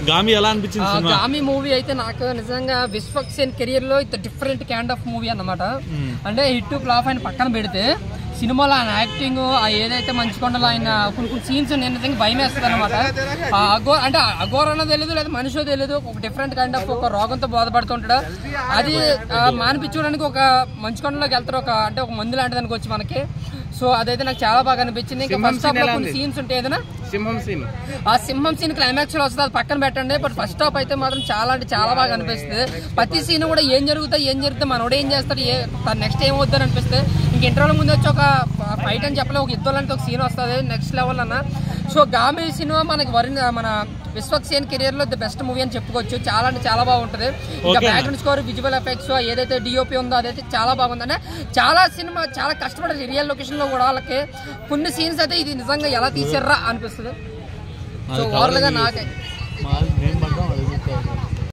గామి ఎలా అనిపించింది? గామి మూవీ అయితే నాకు నిజంగా విశ్వక్ సేన్ కెరియర్ లో ఇది డిఫరెంట్ కైండ్ ఆఫ్ మూవీ అన్నమాట. అంటే హిట్ ఫ్లాప్ ఆయన పక్కన పెడితే సినిమాలో ఆయన యాక్టింగ్ ఏదైతే మంచికొండలో ఆయన కొన్ని సీన్స్ నేను నిజంగా భయం వేస్తుంది అనమాట. అంటే అఘోరనో తెలియదు లేదా మనిషో తెలియదు, ఒక డిఫరెంట్ కైండ్ ఆఫ్ ఒక రోగంతో బాధపడుతుంటాడు. అది మానిపించుకోవడానికి ఒక మంచుకొండలోకి వెళ్తారు, అంటే ఒక మందు లాంటిది అనుకోవచ్చు మనకి. సో అదైతే నాకు చాలా బాగా అనిపించింది. ఇంకా ఫస్ట్ హాఫ్ లో కొన్ని సీన్స్ ఉంటాయి ఏదైనా సింహం సీన్ క్లైమాక్స్ లో వస్తుంది, అది పక్కన పెట్టండి. బట్ ఫస్ట్ హాఫ్ అయితే మాత్రం చాలా అంటే చాలా బాగా అనిపిస్తుంది. ప్రతి సీన్ కూడా ఏం జరుగుతుంది మనోడు ఏం చేస్తాడు, నెక్స్ట్ ఏం వద్దని అనిపిస్తుంది. ఇంక ఇంటర్వ్యూ ముందు వచ్చి ఒక ఫైట్ అని చెప్పలే, ఒక యుద్ధం లాంటి ఒక సీన్ వస్తుంది నెక్స్ట్ లెవెల్ అన్న. సో గామి సినిమా మనకి మన విశ్వక్ సేన్ కెరియర్ లో ది బెస్ట్ మూవీ అని చెప్పుకోవచ్చు. చాలా అంటే చాలా బాగుంటుంది. ఇంకా బ్యాక్గ్రౌండ్ స్కోర్, విజువల్ ఎఫెక్ట్స్, ఏదైతే డిఓపి ఉందో అదైతే చాలా బాగుంది. అంటే చాలా సినిమా చాలా కష్టపడారు రియల్ లొకేషన్ లో కూడా. వాళ్ళకి కొన్ని సీన్స్ అయితే ఇది నిజంగా ఎలా తీసారా అనిపిస్తుంది. సో ఓవర్గా నాకే